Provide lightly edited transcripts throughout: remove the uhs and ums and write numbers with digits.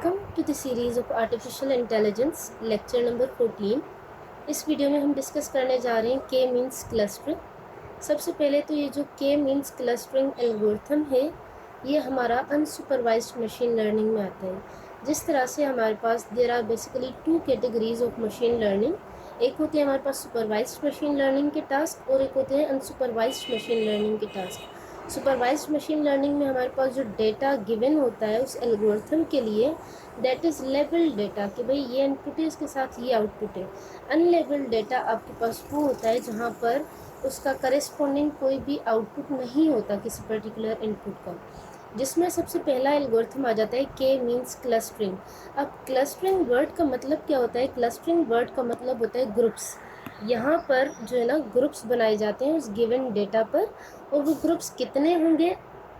Welcome to the series of artificial intelligence lecture number 14। इस video में हम discuss करने जा रहे हैं के मीन्स क्लस्टरिंग। सबसे पहले तो ये जो के मीन्स क्लस्टरिंग एल्गोरिथम है ये हमारा अनसुपरवाइज्ड मशीन लर्निंग में आता है। जिस तरह से हमारे पास there are basically two categories of machine learning. एक होती है हमारे पास सुपरवाइज्ड मशीन लर्निंग के टास्क और एक होते हैं अनसुपरवाइज्ड मशीन लर्निंग के टास्क। सुपरवाइज्ड मशीन लर्निंग में हमारे पास जो डेटा गिवन होता है उस एल्गोरिथम के लिए दैट इज़ लेबल्ड डेटा कि भाई ये इनपुट है इसके साथ ये आउटपुट है। अनलेबल्ड डेटा आपके पास वो होता है जहाँ पर उसका करेस्पॉन्डिंग कोई भी आउटपुट नहीं होता किसी पर्टिकुलर इनपुट का, जिसमें सबसे पहला एल्गोरिथम आ जाता है के मीन्स क्लस्टरिंग। अब क्लस्टरिंग वर्ड का मतलब क्या होता है? क्लस्टरिंग वर्ड का मतलब होता है ग्रुप्स। यहाँ पर जो है ना ग्रुप्स बनाए जाते हैं उस गिवन डेटा पर, और वो ग्रुप्स कितने होंगे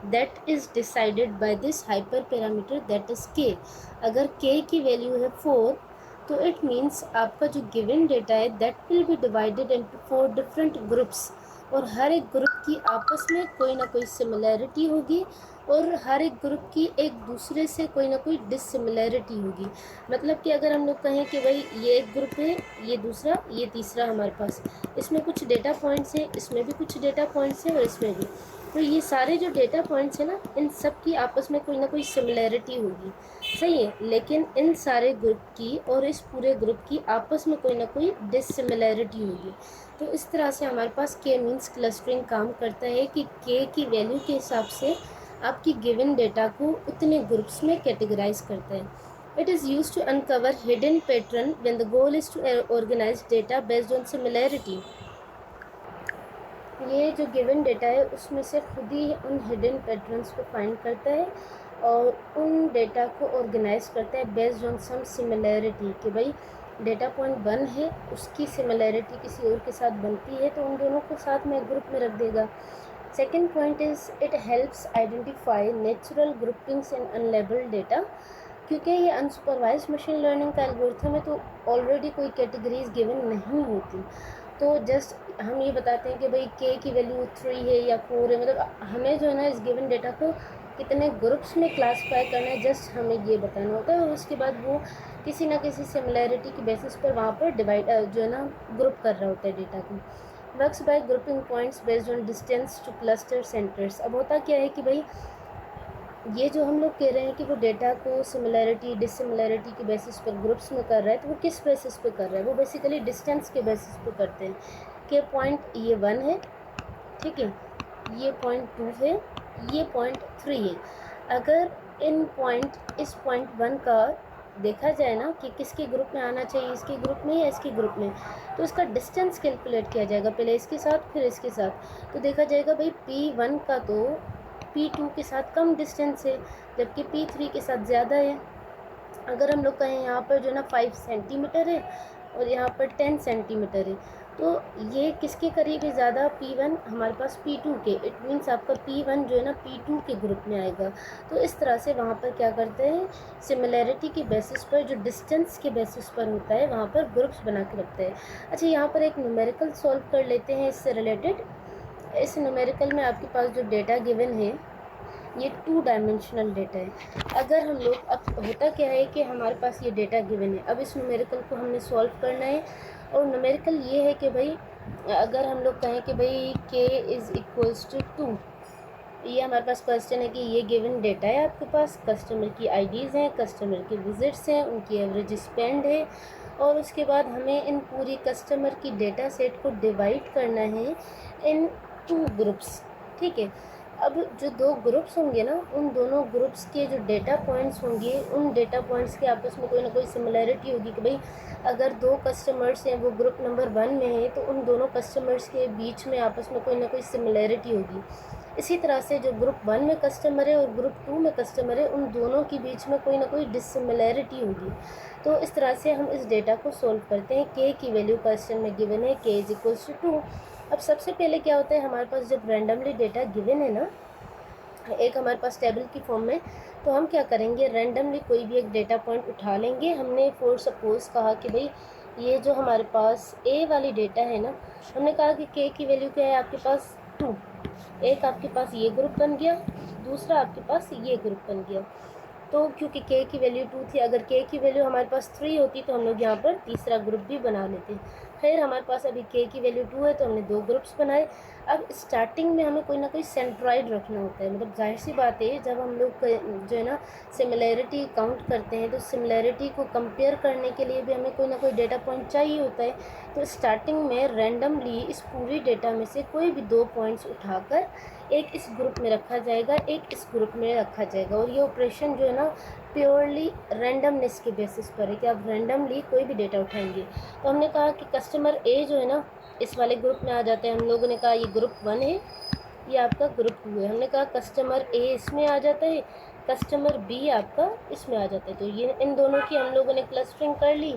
that is decided by this hyper parameter that is के। अगर के की वैल्यू है 4 तो इट मीन्स आपका जो गिवन डेटा है that will be divided into 4 different groups, और हर एक ग्रुप की आपस में कोई ना कोई सिमिलैरिटी होगी और हर एक ग्रुप की एक दूसरे से कोई ना कोई डिससिमिलैरिटी होगी। मतलब कि अगर हम लोग कहें कि भाई ये एक ग्रुप है, ये दूसरा, ये तीसरा, हमारे पास इसमें कुछ डेटा पॉइंट्स हैं, इसमें भी कुछ डेटा पॉइंट्स हैं और इसमें भी, तो ये सारे जो डेटा पॉइंट्स हैं ना इन सब की आपस में कोई ना कोई सिमिलैरिटी होगी, सही है। लेकिन इन सारे ग्रुप की और इस पूरे ग्रुप की आपस में कोई ना कोई डिससिमिलैरिटी होगी। तो इस तरह से हमारे पास के मीन्स क्लस्टरिंग काम करता है कि के की वैल्यू के हिसाब से आपकी गिवन डेटा को उतने ग्रुप्स में कैटेगराइज करता है। It is use to uncover hidden pattern when the goal is to organise data based on similarity. ये जो गिवन डेटा है उसमें से खुद ही उन हिडन पैटर्न्स को फाइंड करता है और उन डेटा को ऑर्गेनाइज करता है बेस्ड ऑन सम सिमिलैरिटी कि भाई डेटा पॉइंट 1 है उसकी सिमिलैरिटी किसी और के साथ बनती है तो उन दोनों को साथ में ग्रुप में रख देगा। Second point is it helps identify natural groupings in unlabelled data. क्योंकि ये अनसुपरवाइज्ड मशीन लर्निंग का एल्गोरिथम है तो ऑलरेडी कोई कैटेगरीज गिवन नहीं होती, तो जस्ट हम ये बताते हैं कि भाई के की वैल्यू 3 है या 4 है, मतलब हमें जो है ना इस गिवन डेटा को कितने ग्रुप्स में क्लासीफाई करना है जस्ट हमें ये बताना होता है, और उसके बाद वो किसी ना किसी सिमिलैरिटी की बेसिस पर वहाँ पर डिवाइड जो है ना ग्रुप कर रहा होता है डेटा को। Works by grouping points based on distance two cluster centres. अब होता क्या है कि भाई ये जो हम लोग कह रहे हैं कि वो डेटा को सिमिलैरिटी डिससिमिलैरिटी के बेसिस पर ग्रुप्स में कर रहा है, तो वो किस बेसिस पे कर रहा है? वो बेसिकली डिस्टेंस के बेसिस पे करते हैं कि पॉइंट ये 1 है, ठीक है, ये पॉइंट 2 है, ये पॉइंट 3 है। अगर इस पॉइंट 1 का देखा जाए ना कि किसके ग्रुप में आना चाहिए, इसके ग्रुप में या इसके ग्रुप में, तो इसका डिस्टेंस कैलकुलेट किया जाएगा, पहले इसके साथ फिर इसके साथ। तो देखा जाएगा भाई P1 का तो P2 के साथ कम डिस्टेंस है जबकि P3 के साथ ज़्यादा है। अगर हम लोग कहें यहाँ पर जो है ना 5 सेंटीमीटर है और यहाँ पर 10 सेंटीमीटर है, तो ये किसके करीब है ज़्यादा? P1 हमारे पास P2 के। इट मीन्स आपका P1 जो है ना P2 के ग्रुप में आएगा। तो इस तरह से वहाँ पर क्या करते हैं, सिमिलैरिटी के बेसिस पर जो डिस्टेंस के बेसिस पर होता है वहाँ पर ग्रुप्स बना के रखते हैं। अच्छा, यहाँ पर एक न्यूमेरिकल सॉल्व कर लेते हैं इससे रिलेटेड। इस न्यूमेरिकल में आपके पास जो डेटा गिवन है ये 2 डायमेंशनल डेटा है। अगर हम लोग, अब होता क्या है कि हमारे पास ये डेटा गिवन है, अब इस न्यूमेरिकल को हमने सॉल्व करना है, और न्यूमेरिकल ये है कि भाई अगर हम लोग कहें कि भाई k इज़ इक्वल्स टू 2, ये हमारे पास क्वेश्चन है कि ये गिवन डेटा है, आपके पास कस्टमर की आईडीज़ हैं, कस्टमर के विजिट्स हैं, उनकी एवरेज स्पेंड है, और उसके बाद हमें इन पूरी कस्टमर की डेटा सेट को डिवाइड करना है इन 2 ग्रुप्स, ठीक है। अब जो 2 ग्रुप्स होंगे ना उन दोनों ग्रुप्स के जो डेटा पॉइंट्स होंगे उन डेटा पॉइंट्स के आपस में कोई ना कोई सिमिलैरिटी होगी कि भाई अगर 2 कस्टमर्स हैं वो ग्रुप नंबर 1 में है तो उन दोनों कस्टमर्स के बीच में आपस में कोई ना कोई सिमिलैरिटी होगी। इसी तरह से जो ग्रुप 1 में कस्टमर है और ग्रुप 2 में कस्टमर है उन दोनों के बीच में कोई ना कोई डिससिमिलैरिटी होगी। तो इस तरह से हम इस डेटा को सोल्व करते हैं। के की वैल्यू क्वेश्चन में गिवन है के इज इक्वल्स टू 2। अब सबसे पहले क्या होता है, हमारे पास जब रैंडमली डेटा गिवन है ना एक हमारे पास टेबल की फॉर्म में, तो हम क्या करेंगे, रैंडमली कोई भी एक डेटा पॉइंट उठा लेंगे। हमने फॉर सपोज़ कहा कि भाई ये जो हमारे पास ए वाली डेटा है ना, हमने कहा कि के की वैल्यू क्या है आपके पास 2। एक आपके पास ये ग्रुप बन गया, दूसरा आपके पास ये ग्रुप बन गया। तो क्योंकि के की वैल्यू 2 थी, अगर के की वैल्यू हमारे पास 3 होती तो हम लोग यहाँ पर तीसरा ग्रुप भी बना लेते। खैर हमारे पास अभी के की वैल्यू 2 है तो हमने 2 ग्रुप्स बनाए। अब स्टार्टिंग में हमें कोई ना कोई सेंट्रॉइड रखना होता है, मतलब जाहिर सी बात है जब हम लोग जो है ना सिमिलैरिटी काउंट करते हैं तो सिमिलैरिटी को कंपेयर करने के लिए भी हमें कोई ना कोई डेटा पॉइंट चाहिए होता है। तो स्टार्टिंग में रैंडमली इस पूरी डेटा में से कोई भी 2 पॉइंट्स उठाकर एक इस ग्रुप में रखा जाएगा, एक इस ग्रुप में रखा जाएगा। और ये ऑपरेशन जो है ना प्योरली रैंडमनेस के बेसिस पर है कि आप रैंडमली कोई भी डेटा उठाएंगे। तो हमने कहा कि कस्टमर ए जो है ना इस वाले ग्रुप में आ जाते हैं। हम लोगों ने कहा ये ग्रुप 1 है, ये आपका ग्रुप 2 है। हमने कहा कस्टमर ए इसमें आ जाता है, कस्टमर बी आपका इसमें आ जाता है। तो ये इन दोनों की हम लोगों ने क्लस्टरिंग कर ली।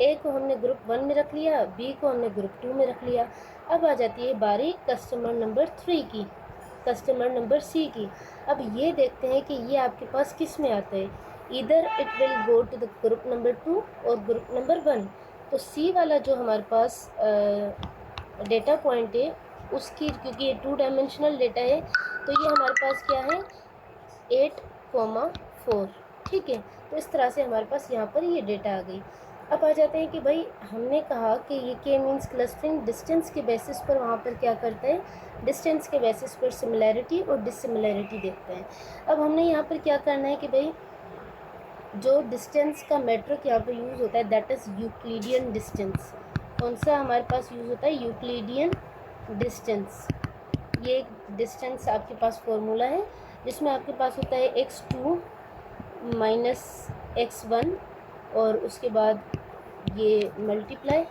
ए को हमने ग्रुप 1 में रख लिया, बी को हमने ग्रुप 2 में रख लिया। अब आ जाती है बारी कस्टमर नंबर 3 की, कस्टमर नंबर सी की। अब ये देखते हैं कि ये आपके पास किस में आता है। इधर it will go to the group number 2 और ग्रुप नंबर 1। तो सी वाला जो हमारे पास डेटा पॉइंट है उसकी, क्योंकि ये 2 डायमेंशनल डेटा है तो ये हमारे पास क्या है 8,4। ठीक है, तो इस तरह से हमारे पास यहाँ पर ये डेटा आ गई। अब आ जाते हैं कि भाई हमने कहा कि ये के मीन्स क्लस्टरिंग डिस्टेंस के बेसिस पर वहाँ पर क्या करता है, डिस्टेंस के बेसिस पर सिमिलैरिटी और डिससिमिलैरिटी देखता है। अब हमने यहाँ पर क्या करना है कि भाई जो डिस्टेंस का मेट्रिक यहाँ पर यूज़ होता है दैट इज़ यूक्लिडियन डिस्टेंस। कौन सा हमारे पास यूज़ होता है, यूक्लिडियन डिस्टेंस। ये एक डिस्टेंस आपके पास फॉर्मूला है जिसमें आपके पास होता है x2 माइनस x1 और उसके बाद ये मल्टीप्लाई,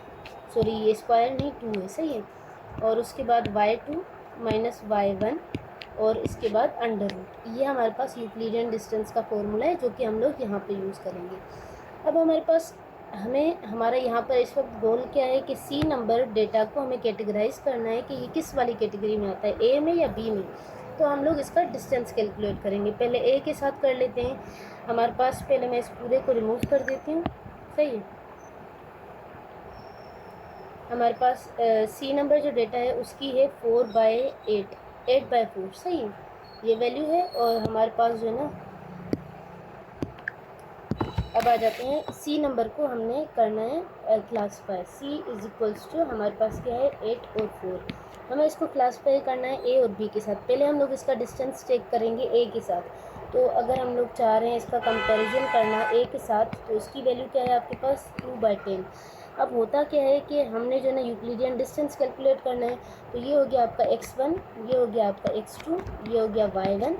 सॉरी ये स्क्वायर नहीं 2 है, सही है, और उसके बाद y2 माइनस y1 और इसके बाद अंडर रूट। ये हमारे पास यूक्लिडियन डिस्टेंस का फॉर्मूला है जो कि हम लोग यहाँ पे यूज़ करेंगे। अब हमारे पास हमारा यहाँ पर इस वक्त गोल क्या है कि सी नंबर डेटा को हमें कैटेगराइज करना है कि ये किस वाली कैटेगरी में आता है, ए में या बी में। तो हम लोग इसका डिस्टेंस कैलकुलेट करेंगे। पहले ए के साथ कर लेते हैं। हमारे पास पहले मैं इस पूरे को रिमूव कर देती हूँ, सही है। हमारे पास सी नंबर जो डेटा है उसकी है 4/8, 8/4, सही है, ये वैल्यू है। और हमारे पास जो है ना अब आ जाते हैं सी नंबर को हमने करना है classify. C is equals to हमारे पास क्या है 8 और 4। हमें इसको क्लासीफाई करना है ए और बी के साथ। पहले हम लोग इसका डिस्टेंस चेक करेंगे ए के साथ। तो अगर हम लोग चाह रहे हैं इसका कंपैरिजन करना ए के साथ तो इसकी वैल्यू क्या है आपके पास 2/10। अब होता क्या है कि हमने जो है ना यूक्लिडियन डिस्टेंस कैलकुलेट करना है। तो ये हो गया आपका x1, ये हो गया आपका x2, ये हो गया y1,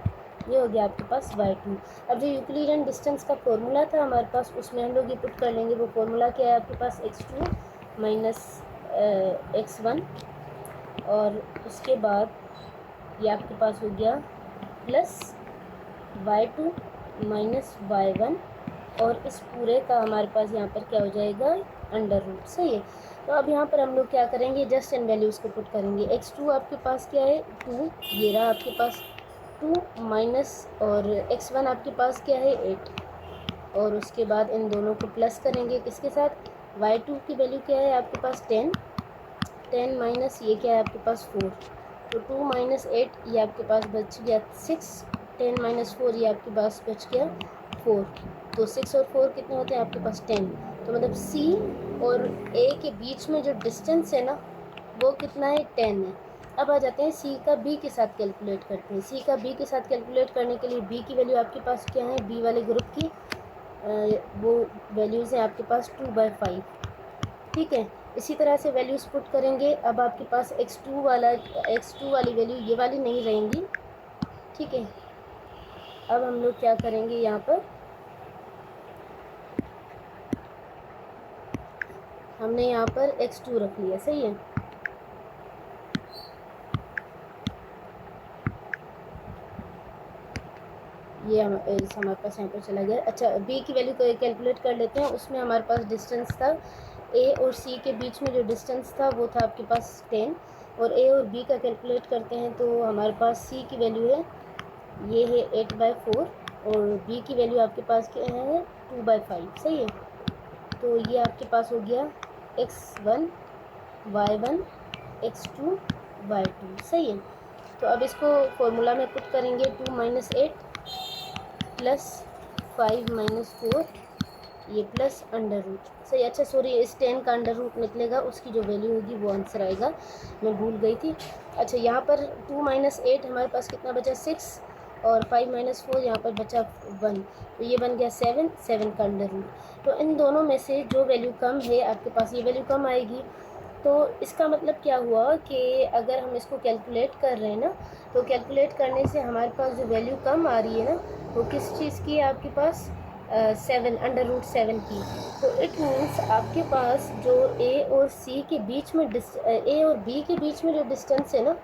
ये हो गया आपके पास y2। अब जो यूक्लिडियन डिस्टेंस का फॉर्मूला था हमारे पास उसमें हम लोग ये पुट कर लेंगे। वो फॉर्मूला क्या है आपके पास x2 माइनस x1 और उसके बाद ये आपके पास हो गया प्लस y2 माइनस y1 और इस पूरे का हमारे पास यहाँ पर क्या हो जाएगा अंडर रूट, सही है। तो अब यहाँ पर हम लोग क्या करेंगे, जस्ट इन वैल्यूज़ को पुट करेंगे। x2 आपके पास क्या है 2, ये रहा आपके पास 2 माइनस, और x1 आपके पास क्या है 8 और उसके बाद इन दोनों को प्लस करेंगे किसके साथ, y2 की वैल्यू क्या है आपके पास 10, 10 माइनस ये क्या है आपके पास 4, तो 2 माइनस 8 ये आपके पास बच गया 6, 10 माइनस 4 ये आपके पास बच गया 4। तो 6 और 4 कितने होते हैं आपके पास 10। तो मतलब C और A के बीच में जो डिस्टेंस है ना वो कितना है 10 है। अब आ जाते हैं C का B के साथ कैलकुलेट करते हैं। C का B के साथ कैलकुलेट करने के लिए B की वैल्यू आपके पास क्या है, B वाले ग्रुप की वो वैल्यूज़ हैं आपके पास 2/5, ठीक है। इसी तरह से वैल्यूज़ पुट करेंगे। अब आपके पास x2 वाली वैल्यू ये वाली नहीं रहेंगी, ठीक है। अब हम लोग क्या करेंगे, यहाँ पर हमने यहाँ पर x2 रख लिया, सही है। ये हमारे पास यहाँ पर चला गया। अच्छा, b की वैल्यू कैलकुलेट कर लेते हैं। उसमें हमारे पास डिस्टेंस था a और c के बीच में जो डिस्टेंस था वो था आपके पास 10, और a और b का कैलकुलेट करते हैं तो हमारे पास c की वैल्यू है ये है 8/4 और b की वैल्यू आपके पास क्या है 2/5, सही है। तो ये आपके पास हो गया x1 y1 x2 y2, सही है। तो अब इसको फॉर्मूला में पुट करेंगे 2 माइनस 8 प्लस 5 माइनस 4 ये प्लस अंडर रूट। सही, अच्छा सॉरी, इस 10 का अंडर रूट निकलेगा, उसकी जो वैल्यू होगी वो आंसर आएगा, मैं भूल गई थी। अच्छा, यहाँ पर 2 माइनस 8 हमारे पास कितना बचा 6, और 5 माइनस 4 यहाँ पर बचा 1, तो ये बन गया 7, 7 का अंडर रूट। तो इन दोनों में से जो वैल्यू कम है आपके पास, ये वैल्यू कम आएगी। तो इसका मतलब क्या हुआ कि अगर हम इसको कैलकुलेट कर रहे हैं ना, तो कैलकुलेट करने से हमारे पास जो वैल्यू कम आ रही है ना, वो किस चीज़ की है आपके पास, 7 अंडर रूट 7 की। तो इट मीन्स आपके पास जो ए और सी के बीच में ए और बी के बीच में जो डिस्टेंस है ना,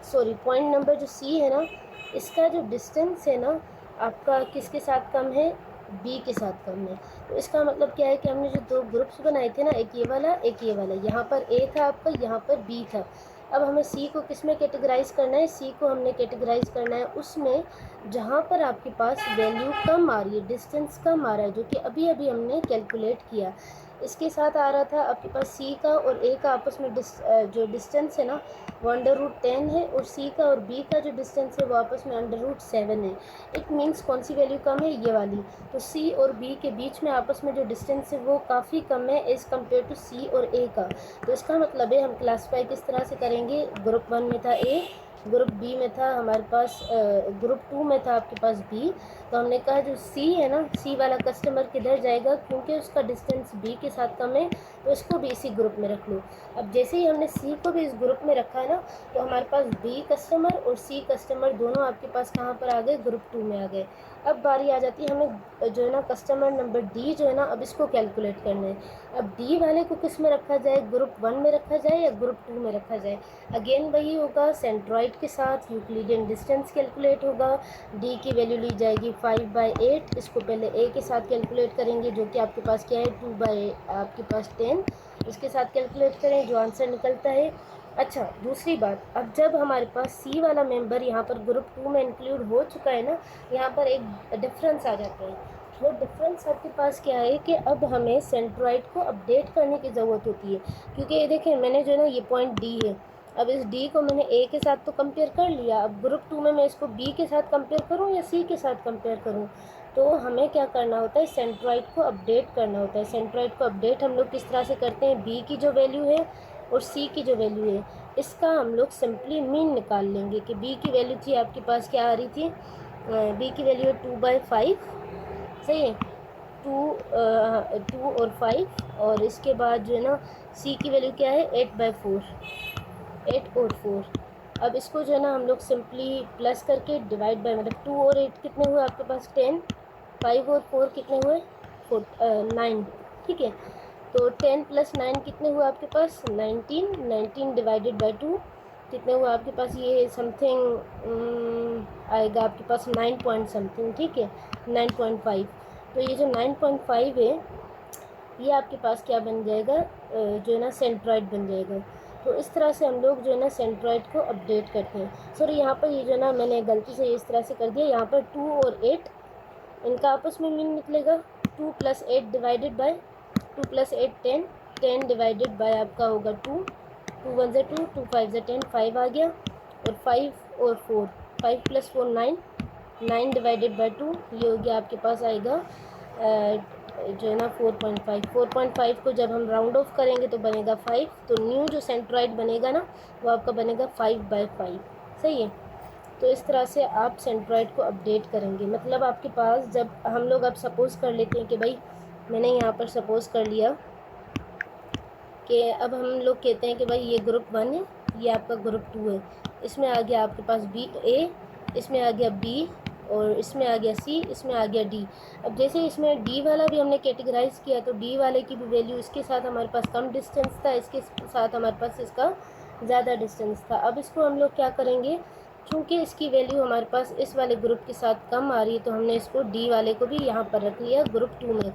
सॉरी पॉइंट नंबर जो सी है ना, इसका जो डिस्टेंस है ना आपका किसके साथ कम है, बी के साथ कम है। तो इसका मतलब क्या है कि हमने जो दो ग्रुप्स बनाए थे ना, एक ये वाला एक ये वाला, यहाँ पर ए था आपका, यहाँ पर बी था। अब हमें सी को किस में कैटेगराइज करना है, सी को हमने कैटेगराइज करना है उसमें जहाँ पर आपके पास वैल्यू कम आ रही है, डिस्टेंस कम आ रहा है, जो कि अभी अभी हमने कैलकुलेट किया। इसके साथ आ रहा था आपके पास सी का और ए का आपस में जो डिस्टेंस है ना वो अंडर रूट 10 है, और सी का और बी का जो डिस्टेंस है वो आपस में अंडर रूट 7 है। इट मीन्स कौन सी वैल्यू कम है, ये वाली। तो सी और बी के बीच में आपस में जो डिस्टेंस है वो काफ़ी कम है एज़ कम्पेयर टू सी और ए का। तो इसका मतलब है हम क्लासीफाई किस तरह से करेंगे, ग्रुप 1 में था ए, ग्रुप बी में था हमारे पास, ग्रुप 2 में था आपके पास बी। तो हमने कहा जो सी है ना, सी वाला कस्टमर किधर जाएगा, क्योंकि उसका डिस्टेंस बी के साथ कम है, तो इसको भी इसी ग्रुप में रख लो। अब जैसे ही हमने सी को भी इस ग्रुप में रखा है ना, तो हमारे पास बी कस्टमर और सी कस्टमर दोनों आपके पास कहाँ पर आ गए, ग्रुप 2 में आ गए। अब बारी आ जाती है हमें जो है ना कस्टमर नंबर डी जो है ना, अब इसको कैलकुलेट करना है। अब डी वाले को किस में रखा जाए, ग्रुप 1 में रखा जाए या ग्रुप 2 में रखा जाए। अगेन वही होगा, सेंट्रॉइड के साथ यूक्लिडियन डिस्टेंस कैलकुलेट होगा। डी की वैल्यू ली जाएगी 5/8, इसको पहले ए के साथ कैलकुलेट करेंगे जो कि आपके पास क्या है 2 आपके पास 10, इसके साथ कैलकुलेट करें जो आंसर निकलता है। अच्छा, दूसरी बात, अब जब हमारे पास सी वाला मेंबर यहाँ पर ग्रुप 2 में इंक्लूड हो चुका है ना, यहाँ पर एक डिफरेंस आ जाता है। वो डिफरेंस आपके पास क्या है कि अब हमें सेंट्रॉइड को अपडेट करने की ज़रूरत होती है, क्योंकि ये देखें मैंने जो है ना, ये पॉइंट डी है, अब इस डी को मैंने ए के साथ तो कंपेयर कर लिया, अब ग्रुप 2 में मैं इसको बी के साथ कंपेयर करूँ या सी के साथ कंपेयर करूँ। तो हमें क्या करना होता है, सेंट्रॉइड को अपडेट करना होता है। सेंट्रॉइड को अपडेट हम लोग किस तरह से करते हैं, बी की जो वैल्यू है और सी की जो वैल्यू है, इसका हम लोग सिंपली मीन निकाल लेंगे कि बी की वैल्यू थी आपके पास क्या आ रही थी, बी की वैल्यू है 2/5, सही है, 2 और 5, और इसके बाद जो है ना सी की वैल्यू क्या है 8/4, 8 और 4। अब इसको जो है ना हम लोग सिंपली प्लस करके डिवाइड बाय, मतलब 2 और 8 कितने हुए आपके पास 10, 5 और 4 कितने हुए 9, ठीक है। तो 10 + 9 कितने हुए आपके पास 19, 19 डिवाइडेड बाय 2 कितने हुए आपके पास, ये समथिंग आएगा आपके पास 9 पॉइंट समथिंग, ठीक है 9.5। तो ये जो 9.5 है ये आपके पास क्या बन जाएगा, जो है ना सेंट्रॉइड बन जाएगा। तो इस तरह से हम लोग जो है ना सेंट्रॉइड को अपडेट करते हैं। सॉरी, यहाँ पर ये जो है ना मैंने गलती से इस तरह से कर दिया, यहाँ पर 2 और 8 इनका आपस में मीन निकलेगा 2 + 8 डिवाइडेड बाय 2 + 8 10, 10 डिवाइडेड बाय आपका होगा 2, 2 1 = 2, 2 5 = 10, 5 आ गया, और 5 और 4, 5 + 4 9, 9 डिवाइडेड बाय 2 ये हो गया आपके पास आएगा जो है ना 4.5। 4.5 को जब हम राउंड ऑफ करेंगे तो बनेगा 5, तो न्यू जो सेंट्रॉइड बनेगा ना वो आपका बनेगा 5/5, सही है। तो इस तरह से आप सेंट्रॉइड को अपडेट करेंगे। मतलब आपके पास जब हम लोग अब सपोज़ कर लेते हैं कि भाई मैंने यहाँ पर सपोज़ कर लिया कि अब हम लोग कहते हैं कि भाई ये ग्रुप 1 है, ये आपका ग्रुप 2 है, इसमें आ गया आपके पास बी ए, इसमें आ गया बी, और इसमें आ गया सी, इसमें आ गया डी। अब जैसे इसमें डी वाला भी हमने कैटेगराइज़ किया, तो डी वाले की भी वैल्यू इसके साथ हमारे पास कम डिस्टेंस था, इसके साथ हमारे पास इसका ज़्यादा डिस्टेंस था। अब इसको हम लोग क्या करेंगे, चूँकि इसकी वैल्यू हमारे पास इस वाले ग्रुप के साथ कम आ रही है, तो हमने इसको डी वाले को भी यहाँ पर रख लिया ग्रुप 2 में।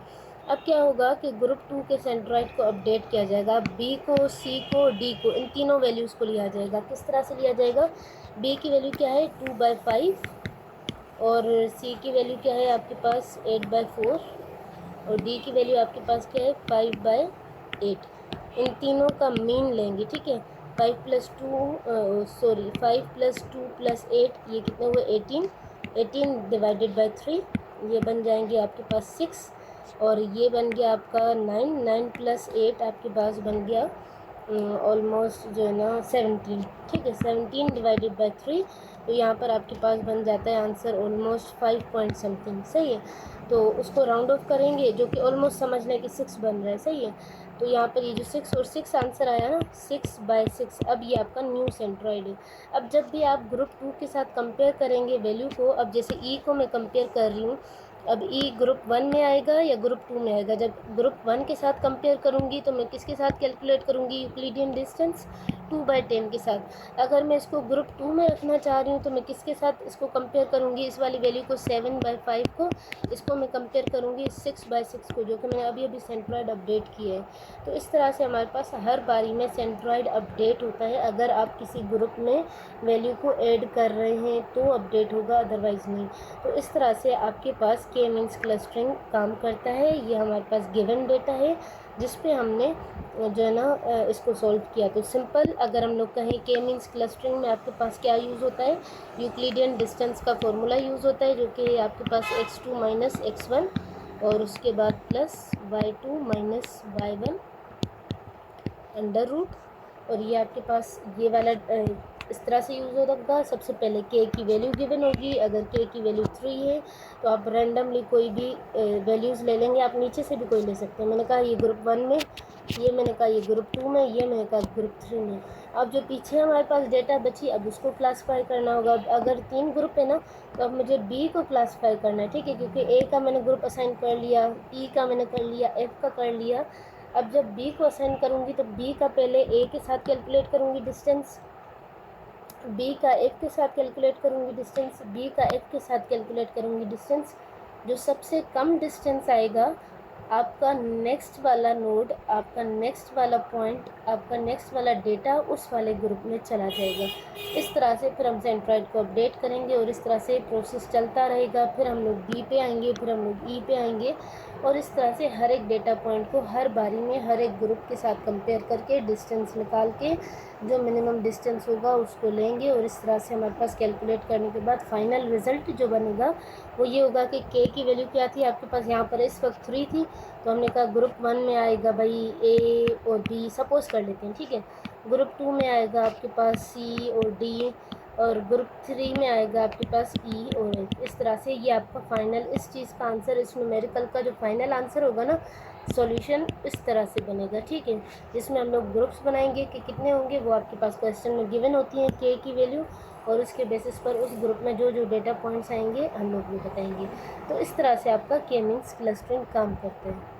अब क्या होगा कि ग्रुप 2 के सेंट्रॉइड को अपडेट किया जाएगा, बी को, सी को, डी को, इन तीनों वैल्यूज़ को लिया जाएगा। किस तरह से लिया जाएगा, बी की वैल्यू क्या है 2/5, और सी की वैल्यू क्या है आपके पास 8/4, और डी की वैल्यू आपके पास क्या है 5/8। इन तीनों का मीन लेंगे, ठीक है। 5 + 2 5 + 2 + 8 ये कितने हुए 18, 18 डिवाइडेड बाई 3, ये बन जाएंगे आपके पास 6, और ये बन गया आपका 9, 9 प्लस 8 आपके पास बन गया ऑलमोस्ट जो है ना 17। ठीक है, 17 डिवाइडेड बाई 3, तो यहाँ पर आपके पास बन जाता है आंसर ऑलमोस्ट 5 पॉइंट समथिंग। सही है, तो उसको राउंड ऑफ करेंगे जो कि ऑलमोस्ट समझ लें कि 6 बन रहा है। सही है, तो यहाँ पर ये जो 6 और 6 आंसर आया ना 6/6, अब ये आपका न्यू सेंट्रॉइड है। अब जब भी आप ग्रुप 2 के साथ कंपेयर करेंगे वैल्यू को, अब जैसे ई को मैं कंपेयर कर रही हूँ, अब ई ग्रुप 1 में आएगा या ग्रुप 2 में आएगा। जब ग्रुप 1 के साथ कंपेयर करूँगी तो मैं किसके साथ कैलकुलेट करूँगी, यूक्लिडियन डिस्टेंस 2/10 के साथ। अगर मैं इसको ग्रुप 2 में रखना चाह रही हूँ तो मैं किसके साथ इसको कंपेयर करूँगी, इस वाली वैल्यू को 7/5 को, इसको मैं कंपेयर करूँगी 6/6 को, जो कि मैंने अभी अभी सेंट्रॉइड अपडेट किया है। तो इस तरह से हमारे पास हर बारी में सेंट्रॉइड अपडेट होता है। अगर आप किसी ग्रुप में वैल्यू को ऐड कर रहे हैं तो अपडेट होगा, अदरवाइज़ नहीं। तो इस तरह से आपके पास के मीन्स क्लस्टरिंग काम करता है। ये हमारे पास गिवन डेटा है जिस पे हमने जो है ना इसको सॉल्व किया। तो सिंपल अगर हम लोग कहें के मीन्स क्लस्टरिंग में आपके पास क्या यूज़ होता है, यूक्लिडियन डिस्टेंस का फॉर्मूला यूज़ होता है, जो कि आपके पास x2 माइनस x1 और उसके बाद plus y2 minus y1 under root, और ये आपके पास ये वाला इस तरह से यूज़ होगा। सबसे पहले के की वैल्यू गिवन होगी, अगर के की वैल्यू 3 है तो आप रैंडमली कोई भी वैल्यूज़ ले लेंगे, आप नीचे से भी कोई ले सकते हैं। मैंने कहा ये ग्रुप 1 में, ये मैंने कहा ये ग्रुप 2 में, ये मैंने कहा ग्रुप 3 में। अब जो पीछे हमारे पास डेटा बची अब उसको क्लासीफाई करना होगा। अगर 3 ग्रुप है ना तो अब मुझे बी को क्लासीफाई करना है। ठीक है, क्योंकि ए का मैंने ग्रुप असाइन कर लिया, ई का मैंने कर लिया, एफ का कर लिया। अब जब बी को असाइन करूँगी तो बी का पहले ए के साथ कैलकुलेट करूँगी डिस्टेंस, बी का एफ के साथ कैलकुलेट करूँगी डिस्टेंस, बी का एफ के साथ कैलकुलेट करूँगी डिस्टेंस। जो सबसे कम डिस्टेंस आएगा आपका नेक्स्ट वाला नोड, आपका नेक्स्ट वाला पॉइंट, आपका नेक्स्ट वाला डेटा उस वाले ग्रुप में चला जाएगा। इस तरह से फिर हम सेंट्रॉइड को अपडेट करेंगे और इस तरह से प्रोसेस चलता रहेगा। फिर हम लोग बी पे आएंगे, फिर हम लोग ई पे आएंगे, और इस तरह से हर एक डेटा पॉइंट को हर बारी में हर एक ग्रुप के साथ कंपेयर करके डिस्टेंस निकाल के जो मिनिमम डिस्टेंस होगा उसको लेंगे। और इस तरह से हमारे पास कैलकुलेट करने के बाद फाइनल रिज़ल्ट जो बनेगा वो ये होगा कि के की वैल्यू क्या थी आपके पास, यहाँ पर इस वक्त 3 थी, तो हमने कहा ग्रुप 1 में आएगा भाई ए और बी, सपोज़ कर लेते हैं। ठीक है, ग्रुप 2 में आएगा आपके पास सी और डी, और ग्रुप 3 में आएगा आपके पास ई और एफ। इस तरह से ये आपका फाइनल इस चीज़ का आंसर, इस न्यूमेरिकल का जो फाइनल आंसर होगा ना, सॉल्यूशन इस तरह से बनेगा। ठीक है, जिसमें हम लोग ग्रुप्स बनाएंगे कि कितने होंगे, वो आपके पास क्वेश्चन में गिवन होती है के की वैल्यू, और उसके बेसिस पर उस ग्रुप में जो जो डेटा पॉइंट्स आएंगे हम लोग वो बताएंगे। तो इस तरह से आपका के मीन्स क्लस्टरिंग काम करते हैं।